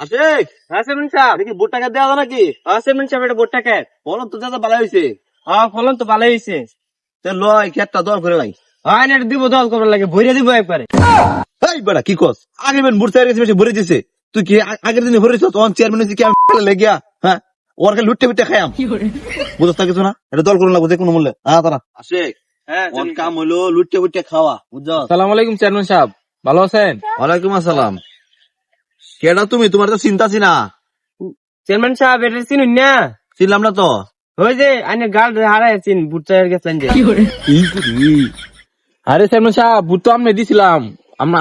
আশিক, হ্যাঁ চেয়ারম্যান সাহেব। এটা কি ভোট টাকা দেওয়া নাকি? হ্যাঁ চেয়ারম্যান সাহেব, এটা ভোট টাকা। বলো তো দাদা ভালো হয়েছে। হ্যাঁ ফলন তো ভালোই হয়েছে। লয় খেতটা দর করে লাই। হ্যাঁ এটা দিব, দল করার লাগে ভরে দিব একবারে। এই বেটা কি কস? আগে বেন ভোট চাই বেশি ভরে দিছে। তুই কি আগের দিনে ভরেছ? তখন চেয়ারম্যান হয়েছে কি আমি লেগিয়া? হ্যাঁ, ওর খালি লুটতে লুটতে খাইয়াম। বুঝতে তা কিছু না? এটা দল করুন লাগবো যে কোনো মূল্যে। হ্যাঁ তারা আশিক, হ্যাঁ ওর কাম হলো লুটতে লুটতে খাওয়া, বুঝছো? আসসালামু আলাইকুম চেয়ারম্যান সাহেব, ভালো আছেন? ওয়ালাইকুম আসসালাম। কেডা তুমি? তোমার তো চিন্তা চিনা। চেয়ারম্যান সাহেব, এটা চিনুন না? চিনলাম না তো। ওই যে আইনে গার্ড হারাইছেন, ভোট চাই গেছেন যে। আরে চেয়ারম্যান সাহেব, বুট তো আমি দিছিলাম,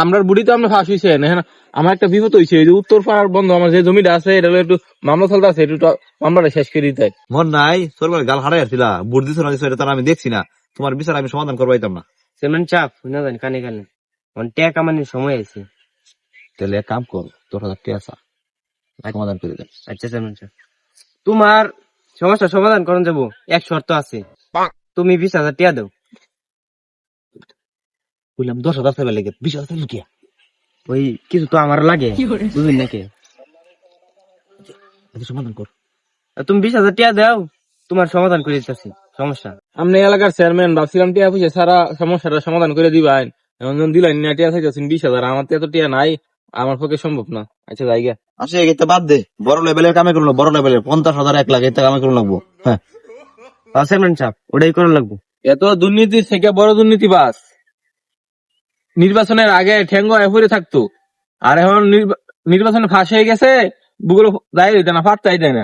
আমরা বুড়ি তো আপনি ফাঁস হয়েছেন। এখন আমার একটা বিপদ হয়েছে, এই যে উত্তর পাড়ার বন্ধু আমার যে জমিটা আছে, এটা হলো একটু মামলা চলতে আছে, একটু মামলাটা শেষ করে দিতে। মন নাই সরকার গাল হারাই আসছিলা, ভোট দিছো না দিছো এটা তার আমি দেখছি না। তোমার বিচার আমি সমাধান করবাইতাম না। চেয়ারম্যান সাহেব শুনে যান কানে কানে, টাকা কামানোর সময় আছে। তাহলে এক কাম কর, 10,000 টাকা আছে, সমাধান করে দেন। আচ্ছা চেয়ারম্যান সাহেব, তোমার সমস্যা সমাধান করুন যাবো, এক শর্ত আছে। তুমি 20,000 টাকা দাও। বললাম 10,000 টাকা লেগে 20,000 টাকা কি? ওই কিছু তো আমার লাগে, বুঝলেন নাকি? সমাধান কর। তুমি 20,000 টাকা দাও, তোমার সমাধান করে দিতেছি সমস্যা। আপনি এলাকার চেয়ারম্যান, ভাবছিলাম টিয়া পয়সা সারা সমস্যাটা সমাধান করে দিবেন। এখন যখন দিলেন না, টিয়া চাইতেছেন 20,000, আমার তো এত টিয়া নাই, আমার পক্ষে সম্ভব না। আচ্ছা জায়গা আসে এটা বাদ দে, বড় লেভেলের কামে করলো, বড় লেভেলের 50,000 1 লাখ এটা কামে করলো লাগবো। হ্যাঁ চেয়ারম্যান সাহেব, ওটাই করা লাগবো। এত দুর্নীতির থেকে বড় দুর্নীতিবাজ নির্বাচনের আগে ঠেঙ্গো এফরে থাকতো, আর এখন নির্বাচনে ফাঁস হয়ে গেছে, বুগুলো দায় দিতে না, ফাটতাই দেয় না।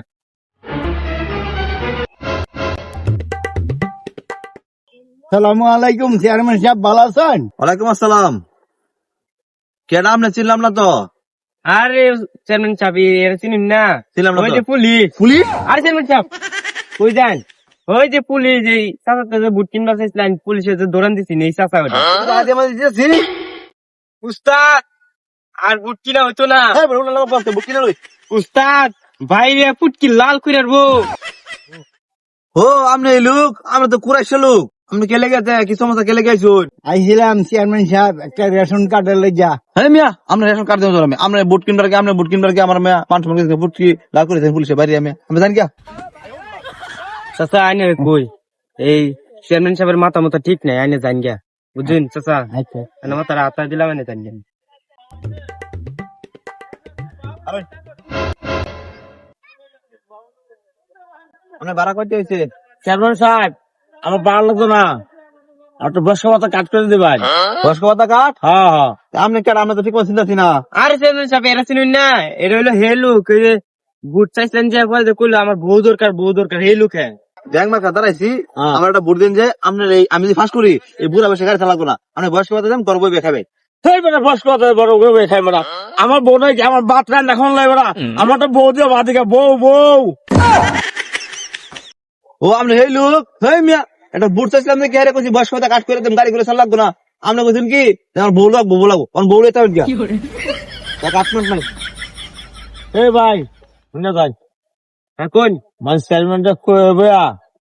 সালামু আলাইকুম চেয়ারম্যান সাহেব, ভালো আছেন? ওয়ালাইকুম আসসালাম। কেডা আপনি চিনলাম না তো। আরে চেয়ারম্যান সাহেব, এরা চিনুন না? চিনলাম না ওই তো। যে পুলিশ। পুলিশ? আরে চেয়ারম্যান সাহেব, ওই যান, ওই যে পুলিশ, এই চাচাতে যে বুট কিনবার চাইছিলেন, পুলিশের যে দৌড়ান দিচ্ছি এই চাচা ওটা। আজ আমাদের দিয়েছি। উস্তাদ, আর বুট কিনা হইতো না। এই বড় লাগা বলতে বুক কিনে লই। উস্তাদ, বাইরে ফুটকি লাল করে রাখবো। ও আপনি এই লোক, আমরা তো কুরাইছে লোক। আপনি কে লেগেছে? কি সমস্যা কে লেগেছুন? আইছিলাম চেয়ারম্যান সাহেব, একটা রেশন কার্ডের লেগা। হ্যাঁ মিয়া, আমরা রেশন কার্ড দেবো আমি। আমরা বুট কিনবার কি, আমরা বুট কিনবার কি আমার মেয়া 5 টাকা বুট কি লাল করেছেন পুলিশে বাইরে আমি জানি কি? চাচা আইনে কই, এই চেয়ারম্যান সাহেবের মাথা মতো ঠিক নাই, আইনে জান গিয়া, বুঝছেন চাচা? আচ্ছা মাথার হাতা দিলাম, আইনে জান গিয়া। আপনার ভাড়া করতে হয়েছে? চেয়ারম্যান সাহেব, আমার ভালো লাগতো না, আর তো বয়স্ক ভাতা কাট করে দিবেন। বয়স্ক ভাতা কাট? হ্যাঁ হ্যাঁ। আপনি কেন? আমরা তো ঠিক মতো চিন্তা না। আরে চেয়ারম্যান সাহেব, এরা চিনুন না? এটা হইলো হে লুক, ওই যে বুট চাইছিলেন যে পরে কইলো আমার বউ দরকার, বউ দরকার, হে লুক। হ্যাঁ ব্যাংক মার্কা দাঁড়াইছি, আমার একটা বুট দিন যে আপনার এই আমি যদি ফাঁস করি এই বুড়া বসে গাড়ি চালাবো না। আপনি বয়স্ক ভাতা দেন, তোর বই বেখাবে। সেই বেটা বয়স্ক ভাতা বড় বউ খাই বেড়া, আমার বউ নাই, আমার বাত রান এখন লাই বেড়া, আমার তো বউ দিয়ে বাদিকে বউ বউ। ও আপনি এই লোক, হেই মিয়া, একটা বুট চাইছিলাম যে কে হারে কইছি বয়স্ক ভাতা কাট করে দেন, গাড়ি করে চালা লাগবো না। আপনি কইছেন কি আমার বউ লাগবো, বউ লাগবো, আমার বউ লেতে গিয়া কাট নাই। এই ভাই শুনে যাই, হ্যাঁ কোন? মানে চেয়ারম্যানটা কইবে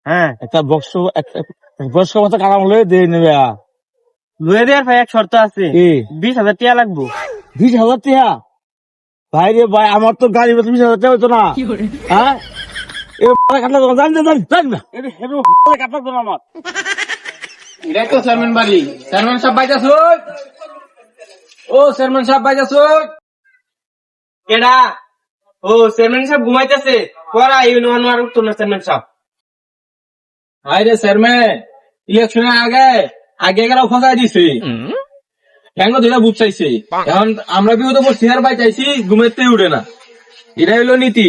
হ্যাঁ একটা বয়স্ক ভাতা কারাম লয়ে দিয়ে নেবে। লুয়ে দেওয়ার ভাই এক শর্ত আছে, কি? 20,000 টাকা লাগবো। 20,000 টাকা? ভাই রে ভাই, আমার তো গাড়ি বেতন 20,000 টাকা হইতো না। হ্যাঁ কাটলা জানি না, কাটলা তো আমার। এটাই তো চেয়ারম্যান বাড়ি। চেয়ারম্যান সাহেব বাইজাছ, ও চেয়ারম্যান সাহেব বাইজাছ। কেডা? ও চেয়ারম্যান সাহেব ঘুমাইতেছে, পড়া ইউনিয়ন আর উঠতো না চেয়ারম্যান সাহেব। হাই রে চেয়ারম্যান, ইলেকশনের আগে আগে গেলাও ফসাই দিছে, কেন দুইটা বুঝ চাইছে। এখন আমরা বিপদে পড়ছি আর বাই চাইছি, ঘুমাইতে উঠে না। এটাই হলো নীতি।